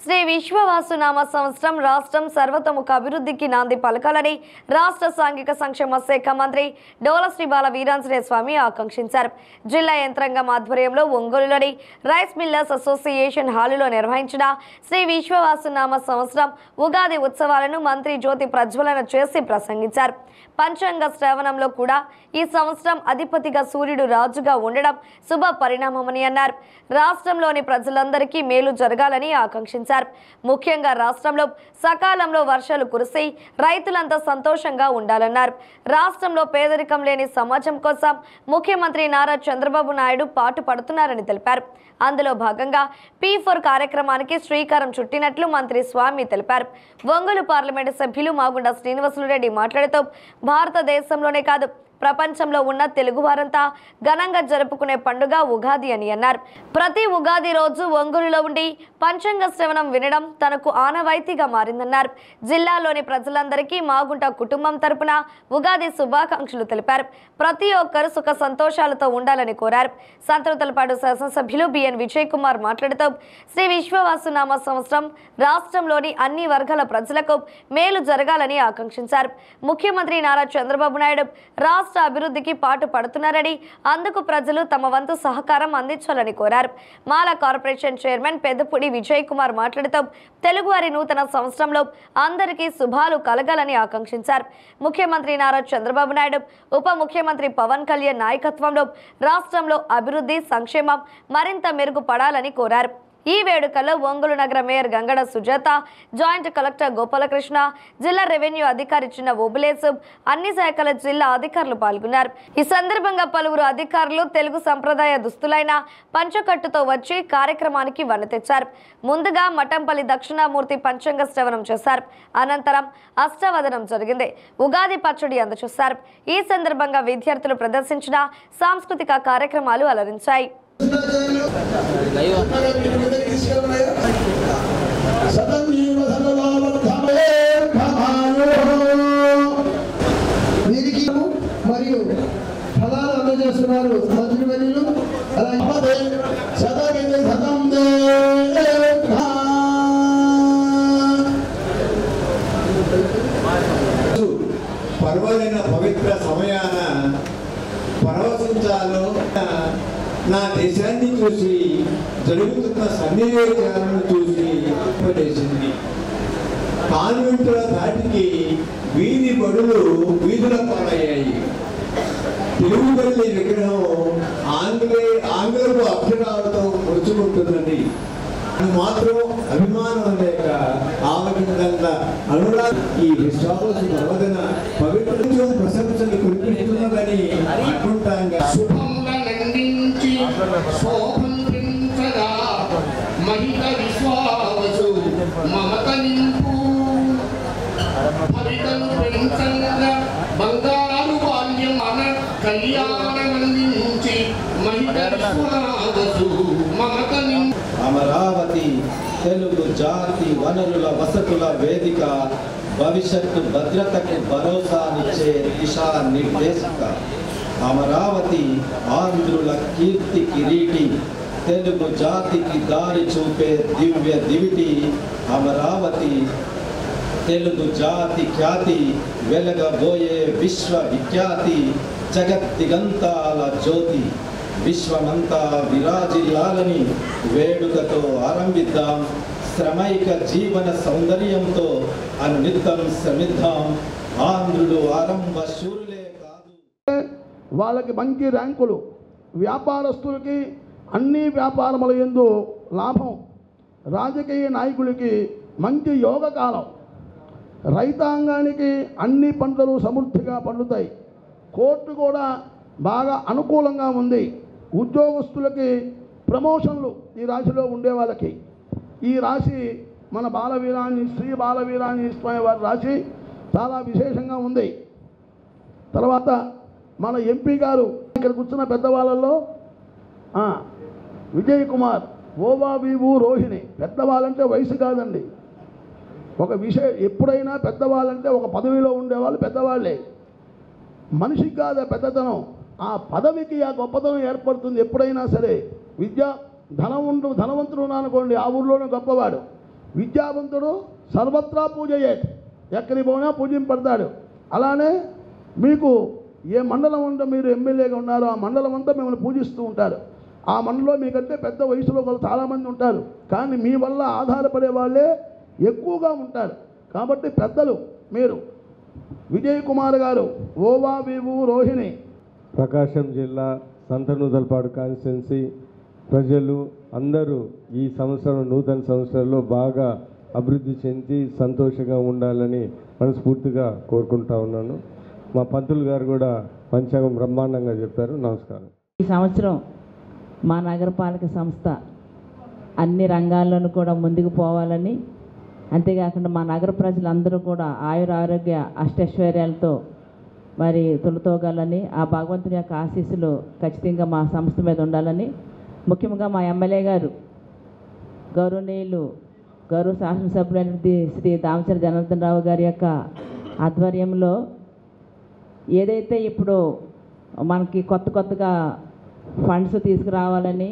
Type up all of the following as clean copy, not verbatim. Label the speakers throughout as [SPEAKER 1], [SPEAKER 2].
[SPEAKER 1] శ్రీ విశ్వవాసునామ సంవత్సరం రాష్ట్రం సర్వతోముఖ అభివృద్ధికి నాంది పలకాలని రాష్ట్ర సాంఘిక సంక్షేమ శాఖ మంత్రి డోల శ్రీ బాల వీరాంజనేయ స్వామి ఆకాంక్షించారు. జిల్లా యంత్రాంగం ఆధ్వర్యంలో ఒంగోలులోని రైస్ మిల్లర్స్ అసోసియేషన్ హాలులో నిర్వహించిన శ్రీ విశ్వవాసునామ సంవత్సరం ఉగాది ఉత్సవాలను మంత్రి జ్యోతి ప్రజ్వలన చేసి ప్రసంగించారు. పంచాంగ శ్రవణంలో కూడా ఈ సంవత్సరం అధిపతిగా సూర్యుడు రాజుగా ఉండడం శుభ పరిణామమని అన్నారు. రాష్ట్రంలోని ప్రజలందరికీ మేలు జరగాలని ఆకాంక్షించారు. ముఖ్యంగా రాష్ట్రంలో సకాలంలో వర్షాలు కురిసి రైతులంతా సంతోషంగా ఉండాలన్నారు. రాష్ట్రంలో పేదరికం లేని సమాజం కోసం ముఖ్యమంత్రి నారా చంద్రబాబు నాయుడు పాటుపడుతున్నారని తెలిపారు. అందులో భాగంగా P4 కార్యక్రమానికి శ్రీకారం చుట్టినట్లు మంత్రి స్వామి తెలిపారు. ఒంగోలు పార్లమెంటు సభ్యులు మాగుండ శ్రీనివాసులు రెడ్డి మాట్లాడుతూ భారతదేశంలోనే కాదు ప్రపంచంలో ఉన్న తెలుగు వారంతా ఘనంగా జరుపుకునే పండుగ ఉగాది అని అన్నారు. ప్రతి ఉగాది రోజు ఒంగోలులో ఉండి పంచాంగ శ్రవణం వినడం తనకు ఆనవాయితీగా మారిందన్నారు. జిల్లాలోని ప్రజలందరికీ మాగుంట కుటుంబం తరపున ఉగాది శుభాకాంక్షలు తెలిపారు. ప్రతి ఒక్కరు సుఖ సంతోషాలతో ఉండాలని కోరారు. సంతృతలపాడు శాసనసభ్యులు బిఎన్ విజయ్ కుమార్ మాట్లాడుతూ శ్రీ విశ్వవాసునామ సంవత్సరం రాష్ట్రంలోని అన్ని వర్గాల ప్రజలకు మేలు జరగాలని ఆకాంక్షించారు. ముఖ్యమంత్రి నారా చంద్రబాబు నాయుడు రాష్ట్ర అభివృద్ధికి పాటు పడుతున్నారని, అందుకు ప్రజలు తమ వంతు సహకారం అందించాలని కోరారు. మాల కార్పొరేషన్ చైర్మన్ పెద్దపూడి విజయ్ కుమార్ మాట్లాడుతూ తెలుగువారి నూతన సంవత్సరంలో అందరికీ శుభాలు కలగాలని ఆకాంక్షించారు. ముఖ్యమంత్రి నారా చంద్రబాబు నాయుడు, ఉప ముఖ్యమంత్రి పవన్ కళ్యాణ్ నాయకత్వంలో రాష్ట్రంలో అభివృద్ధి సంక్షేమం మరింత మెరుగుపడాలని కోరారు. ఈ వేడుకల్లో ఒంగోలు నగర mayor Gangada Sujatha, joint collector Gopalakrishna, జిల్లా రెవెన్యూ అధికారి చిన్న ఓబులేసు, అన్ని శాఖల జిల్లా అధికారులు పాల్గొన్నారు. ఈ సందర్భంగా పలువురు అధికారులు తెలుగు సంప్రదాయ దుస్తులైన పంచకట్టుతో వచ్చి కార్యక్రమానికి వన్నె తెచ్చారు. ముందుగా మఠంపల్లి దక్షిణామూర్తి పంచాంగ శ్రవణం చేశారు. అనంతరం అష్టవదనం జరిగింది. ఉగాది పచ్చడి అందజేశారు. ఈ సందర్భంగా విద్యార్థులు ప్రదర్శించిన సాంస్కృతిక కార్యక్రమాలు అలరించాయి.
[SPEAKER 2] మరియు ఫలాలు అందజేస్తున్నారు మంత్రివర్యులు.
[SPEAKER 3] పర్వదిన పవిత్ర సమయాన పరవశించాలో నా దేశాన్ని చూసి జరుగుతున్న సన్నివేశాలను చూసి ఉపదేశించింది. కాన్వెంటుల ధాటికి వీధి బడులు వీధుల పాలయ్యాయి. తెలుగు తల్లి విగ్రహం ఆంగ్లపు అక్షరాలతో ముడుచుకుంటున్నది. అది మాత్రం అభిమానం లేక ఆవగిందంగా అనురాగ ఈ విశ్వాస పర్వదిన పవిత్ర ప్రశంసలు కురిపిస్తున్నదని అనుకుంటాంగా
[SPEAKER 4] మహిళ విశ్వాసు మమత నింపు ఫలితలు పెంచంగా బంగారు బాల్యం అన కళ్యాణమందించి మహిళ విశ్వాసు మమత నింపు.
[SPEAKER 5] అమరావతి తెలుగు జాతి వనరుల వసతుల వేదిక, భవిష్యత్తు భద్రతకు భరోసానిచ్చే దిశా నిర్దేశక. అమరావతి ఆంధ్రుల కీర్తి కిరీటి, తెలుగు జాతికి దారి చూపే దివ్య దివిటి. అమరావతి తెలుగు జాతి ఖ్యాతి, వెలగబోయే విశ్వ విఖ్యాతి. జగద్దిగంతాల జ్యోతి విశ్వమంతా విరాజిల్లాలని వేడుకతో ఆరంభిద్దాం. శ్రమైక జీవన సౌందర్యంతో అనునిత్యం శ్రమిద్దాం. ఆంధ్రులు ఆరంభ శూరులే కాదు.
[SPEAKER 2] వాళ్ళకి మంచి ర్యాంకులు, వ్యాపారస్తులకి అన్ని వ్యాపారముల యందు లాభం, రాజకీయ నాయకులకి మంచి యోగకాలం, రైతాంగానికి అన్ని పంటలు సమృద్ధిగా పండుతాయి. కోర్టు కూడా బాగా అనుకూలంగా ఉంది. ఉద్యోగస్తులకి ప్రమోషన్లు ఈ రాశిలో ఉండే వాళ్ళకి. ఈ రాశి మన శ్రీ బాలవీరాంజనేయ స్వామి వారి రాశి చాలా విశేషంగా ఉంది. తర్వాత మన ఎంపీ గారు ఇక్కడ కూర్చున్న పెద్దవాళ్ళల్లో విజయ్ కుమార్, ఓవాబీవు, రోహిణి. పెద్దవాళ్ళంటే వయసు కాదండి, ఒక ఎప్పుడైనా పెద్దవాళ్ళంటే ఒక పదవిలో ఉండేవాళ్ళు పెద్దవాళ్ళే. మనిషికి కాదు పెద్దతనం, ఆ పదవికి ఆ గొప్పతనం ఏర్పడుతుంది ఎప్పుడైనా సరే. ధనవంతుడు అనుకోండి, ఆ ఊళ్ళోనే గొప్పవాడు. విద్యావంతుడు సర్వత్రా పూజయేత్, ఎక్కడికి పోయినా పూజింపడతాడు. అలానే మీకు ఏ మండలం ఉందో మీరు ఎమ్మెల్యేగా ఉన్నారో ఆ మండలం అంతా మిమ్మల్ని పూజిస్తూ ఉంటారు. ఆ మండలంలో మీకంటే పెద్ద వయసులో వాళ్ళు చాలామంది ఉంటారు, కానీ మీ వల్ల ఆధారపడే వాళ్ళే ఎక్కువగా ఉంటారు. కాబట్టి పెద్దలు మీరు విజయ్ కుమార్ గారు ఓవా వివు రోహిణి
[SPEAKER 6] ప్రకాశం జిల్లా సంతనూతలపాడు కాన్స్టిట్యున్సీ ప్రజలు అందరూ ఈ సంవత్సరం నూతన సంవత్సరంలో బాగా అభివృద్ధి చెంది సంతోషంగా ఉండాలని మనస్ఫూర్తిగా కోరుకుంటా ఉన్నాను. మా పంతులు గారు కూడా పంచాంగం బ్రహ్మాండంగా చెప్పారు. నమస్కారం.
[SPEAKER 7] ఈ సంవత్సరం మా నగరపాలక సంస్థ అన్ని రంగాల్లోనూ కూడా ముందుకు పోవాలని, అంతేకాకుండా మా నగర ప్రజలందరూ కూడా ఆయురారోగ్య అష్టైశ్వర్యాలతో మరి తొలతోగాలని, ఆ భగవంతుని యొక్క ఆశీస్సులు ఖచ్చితంగా మా సంస్థ మీద ఉండాలని, ముఖ్యంగా మా ఎమ్మెల్యే గారు గౌరవనీయులు గౌరవ శాసనసభ్యులైన శ్రీ దామచర్ల జనార్దన్ రావు గారి యొక్క ఆధ్వర్యంలో ఏదైతే ఇప్పుడు మనకి కొత్తగా ఫండ్స్ తీసుకురావాలని,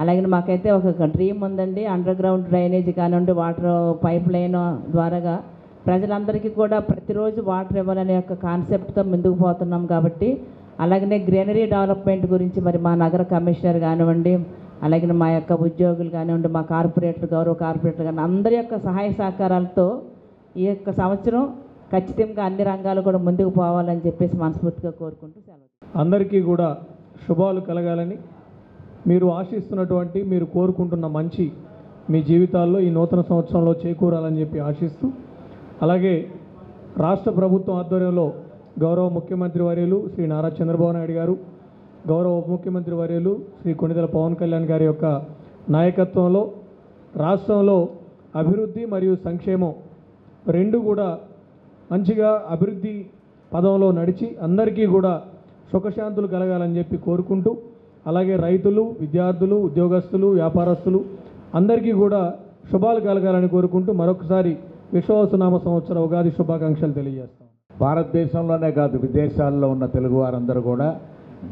[SPEAKER 7] అలాగే మాకైతే ఒక డ్రీమ్ ఉందండి. అండర్ గ్రౌండ్ డ్రైనేజ్ కానివ్వండి, వాటర్ పైప్ లైన్ ద్వారాగా ప్రజలందరికీ కూడా ప్రతిరోజు వాటర్ ఇవ్వాలనే యొక్క కాన్సెప్ట్తో ముందుకు పోతున్నాం. కాబట్టి అలాగనే గ్రీనరీ డెవలప్మెంట్ గురించి మరి మా నగర కమిషనర్ కానివ్వండి, అలాగే మా యొక్క ఉద్యోగులు కానివ్వండి, మా కార్పొరేటర్ గౌరవ కార్పొరేటర్ కానీ అందరి యొక్క సహాయ సహకారాలతో ఈ యొక్క సంవత్సరం ఖచ్చితంగా అన్ని రంగాలు కూడా ముందుకు పోవాలని చెప్పేసి మనస్ఫూర్తిగా కోరుకుంటూ సెలవు.
[SPEAKER 8] అందరికీ కూడా శుభాలు కలగాలని, మీరు ఆశిస్తున్నటువంటి మీరు కోరుకుంటున్న మంచి మీ జీవితాల్లో ఈ నూతన సంవత్సరంలో చేకూరాలని చెప్పి ఆశిస్తూ, అలాగే రాష్ట్ర ప్రభుత్వం ఆధ్వర్యంలో గౌరవ ముఖ్యమంత్రి వర్యులు శ్రీ నారా చంద్రబాబు నాయుడు గారు, గౌరవ ఉప ముఖ్యమంత్రి వర్యులు శ్రీ కొణిదెల పవన్ కళ్యాణ్ గారి యొక్క నాయకత్వంలో రాష్ట్రంలో అభివృద్ధి మరియు సంక్షేమం రెండు కూడా మంచిగా అభివృద్ధి పదంలో నడిచి అందరికీ కూడా సుఖశాంతులు కలగాలని చెప్పి కోరుకుంటూ, అలాగే రైతులు, విద్యార్థులు, ఉద్యోగస్తులు, వ్యాపారస్తులు అందరికీ కూడా శుభాలు కలగాలని కోరుకుంటూ మరొకసారి విశ్వావసునామ సంవత్సర ఉగాది శుభాకాంక్షలు తెలియజేస్తాం.
[SPEAKER 9] భారతదేశంలోనే కాదు విదేశాల్లో ఉన్న తెలుగు వారందరూ కూడా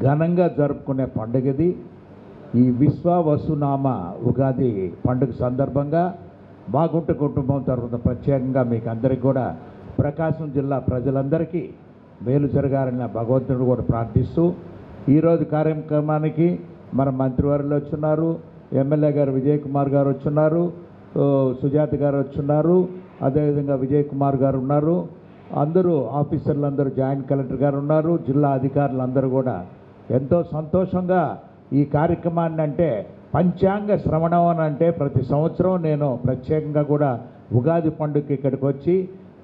[SPEAKER 9] ఘనంగా జరుపుకునే పండుగది ఈ విశ్వావసునామ ఉగాది పండుగ సందర్భంగా బాగుంట కుటుంబం తరఫున ప్రత్యేకంగా మీకు అందరికీ కూడా ప్రకాశం జిల్లా ప్రజలందరికీ మేలు జరగాలని భగవంతుడు కూడా ప్రార్థిస్తూ, ఈరోజు కార్యక్రమానికి మన మంత్రివర్యులు వచ్చున్నారు, ఎమ్మెల్యే గారు విజయ్ కుమార్ గారు వచ్చున్నారు, సుజాత గారు వచ్చున్నారు, అదేవిధంగా విజయ్ కుమార్ గారు ఉన్నారు, అందరూ ఆఫీసర్లందరూ, జాయింట్ కలెక్టర్ గారు ఉన్నారు, జిల్లా అధికారులు అందరూ కూడా ఎంతో సంతోషంగా ఈ కార్యక్రమాన్ని అంటే పంచాంగ శ్రవణం అని అంటే ప్రతి సంవత్సరం నేను ప్రత్యేకంగా కూడా ఉగాది పండుగకి ఇక్కడికి వచ్చి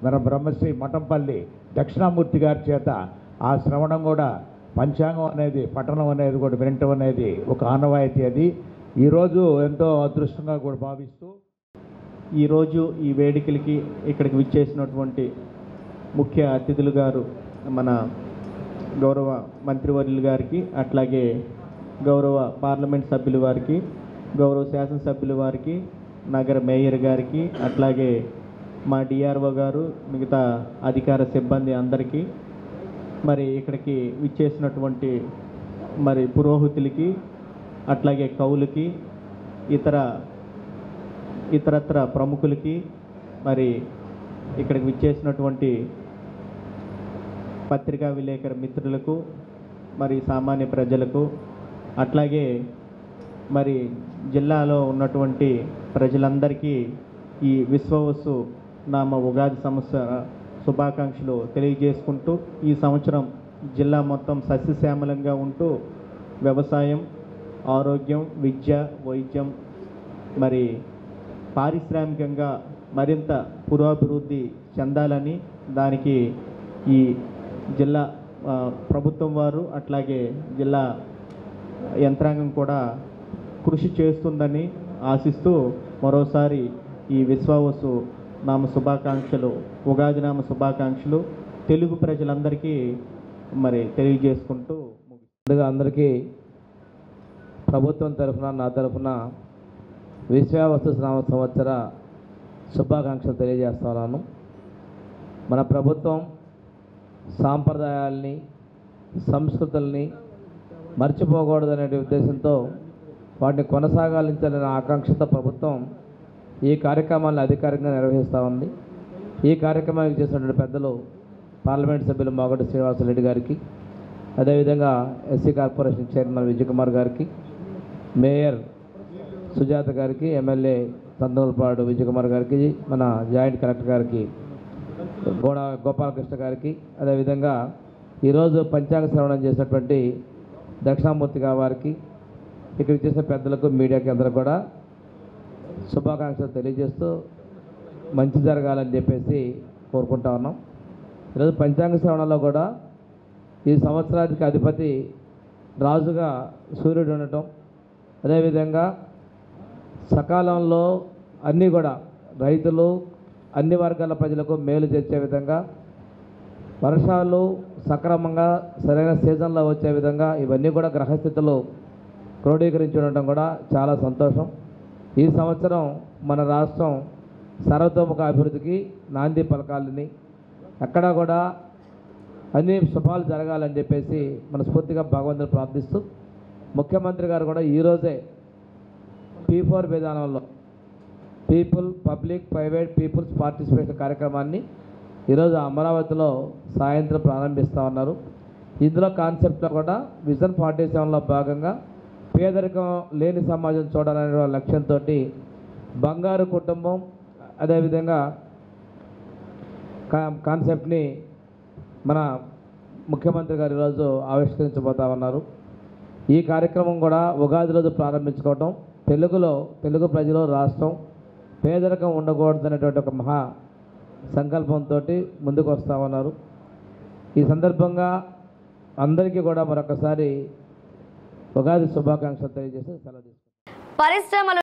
[SPEAKER 9] మన బ్రహ్మశ్రీ మఠంపల్లి దక్షిణామూర్తి గారి చేత ఆ శ్రవణం కూడా పంచాంగం అనేది పఠనం అనేది కూడా వినటం అనేది ఒక ఆనవాయితీ. అది ఈరోజు ఎంతో అదృష్టంగా కూడా భావిస్తూ
[SPEAKER 10] ఈరోజు ఈ వేడుకలకి ఇక్కడికి విచ్చేసినటువంటి ముఖ్య అతిథులు గారు మన గౌరవ మంత్రివర్యులు గారికి, అట్లాగే గౌరవ పార్లమెంట్ సభ్యుల వారికి, గౌరవ శాసనసభ్యుల వారికి, నగర మేయర్ గారికి, అట్లాగే మా డిఆర్ఓ గారు, మిగతా అధికార సిబ్బంది అందరికీ, మరి ఇక్కడికి విచ్చేసినటువంటి మరి పురోహితులకి, అట్లాగే కవులకి, ఇతరత్ర ప్రముఖులకి, మరి ఇక్కడికి విచ్చేసినటువంటి పత్రికా విలేకరు మిత్రులకు, మరి సామాన్య ప్రజలకు, అట్లాగే మరి జిల్లాలో ఉన్నటువంటి ప్రజలందరికీ ఈ విశ్వవసు నామ ఉగాది సంవత్సర శుభాకాంక్షలు తెలియజేసుకుంటూ, ఈ సంవత్సరం జిల్లా మొత్తం సస్యశ్యామలంగా ఉంటూ వ్యవసాయం, ఆరోగ్యం, విద్య, వైద్యం, మరి పారిశ్రామికంగా మరింత పురోభివృద్ధి చెందాలని, దానికి ఈ జిల్లా ప్రభుత్వం వారు అట్లాగే జిల్లా యంత్రాంగం కూడా కృషి చేస్తుందని ఆశిస్తూ మరోసారి ఈ విశ్వావసు నామ శుభాకాంక్షలు, ఉగాది నామ శుభాకాంక్షలు తెలుగు ప్రజలందరికీ మరి తెలియజేసుకుంటూ
[SPEAKER 11] ముందుగా అందరికీ ప్రభుత్వం తరఫున నా తరఫున విశ్వావసు నామ సంవత్సర శుభాకాంక్షలు తెలియజేస్తున్నాను. మన ప్రభుత్వం సాంప్రదాయాల్ని, సంస్కృతుల్ని మర్చిపోకూడదనే ఉద్దేశంతో వాటిని కొనసాగించాలనే ఆకాంక్షతో ప్రభుత్వం ఈ కార్యక్రమాలను అధికారికంగా నిర్వహిస్తూ ఉంది. ఈ కార్యక్రమానికి చేసినటువంటి పెద్దలు పార్లమెంట్ సభ్యులు మాగంటి శ్రీనివాసరెడ్డి గారికి, అదేవిధంగా ఎస్సీ కార్పొరేషన్ చైర్మన్ విజయకుమార్ గారికి, మేయర్ సుజాత గారికి, ఎమ్మెల్యే తందూలపాడు విజయకుమార్ గారికి, మన జాయింట్ కలెక్టర్ గారికి గోపాలకృష్ణ గారికి, అదేవిధంగా ఈరోజు పంచాంగ శ్రవణం చేసినటువంటి దక్షిణామూర్తి వారికి, ఇక్కడికి చేసిన పెద్దలకు, మీడియాకి అందరూ కూడా శుభాకాంక్షలు తెలియజేస్తూ మంచి జరగాలని చెప్పేసి కోరుకుంటా ఉన్నాం. ఈరోజు పంచాంగ శ్రవణంలో కూడా ఈ సంవత్సరానికి అధిపతి రాజుగా సూర్యుడు ఉండటం, అదేవిధంగా సకాలంలో అన్నీ కూడా రైతులు అన్ని వర్గాల ప్రజలకు మేలు చేసే విధంగా, వర్షాలు సక్రమంగా సరైన సీజన్లో వచ్చే విధంగా ఇవన్నీ కూడా గ్రహస్థితులు క్రోడీకరించి ఉండటం కూడా చాలా సంతోషం. ఈ సంవత్సరం మన రాష్ట్రం సర్వతోముఖ అభివృద్ధికి నాంది పలకాలని, ఎక్కడా కూడా అన్ని శుభాలు జరగాలని చెప్పేసి మనస్ఫూర్తిగా భగవంతుని ప్రార్థిస్తూ, ముఖ్యమంత్రి గారు కూడా ఈరోజే P4 విధానంలో people, public, private, people's participation కార్యక్రమాన్ని ఈరోజు అమరావతిలో సాయంత్రం ప్రారంభిస్తూ ఉన్నారు. ఇందులో కాన్సెప్ట్లో కూడా విజన్ 47లో భాగంగా పేదరికం లేని సమాజం చూడాలనే లక్ష్యంతో బంగారు కుటుంబం, అదేవిధంగా కాన్సెప్ట్ని మన ముఖ్యమంత్రి గారు ఈరోజు ఆవిష్కరించబోతా ఉన్నారు. ఈ కార్యక్రమం కూడా ఉగాది రోజు ప్రారంభించుకోవటం, తెలుగు ప్రజలు రాష్ట్రం పేదరికం ఉండకూడదనేటువంటి ఒక మహా సంకల్పంతో ముందుకు వస్తూ ఉన్నారు. ఈ సందర్భంగా అందరికీ కూడా మరొకసారి ఉగాది శుభాకాంక్షలు తెలియజేసి సెలవు తీసుకుంటాం.
[SPEAKER 1] పరిశ్రమలు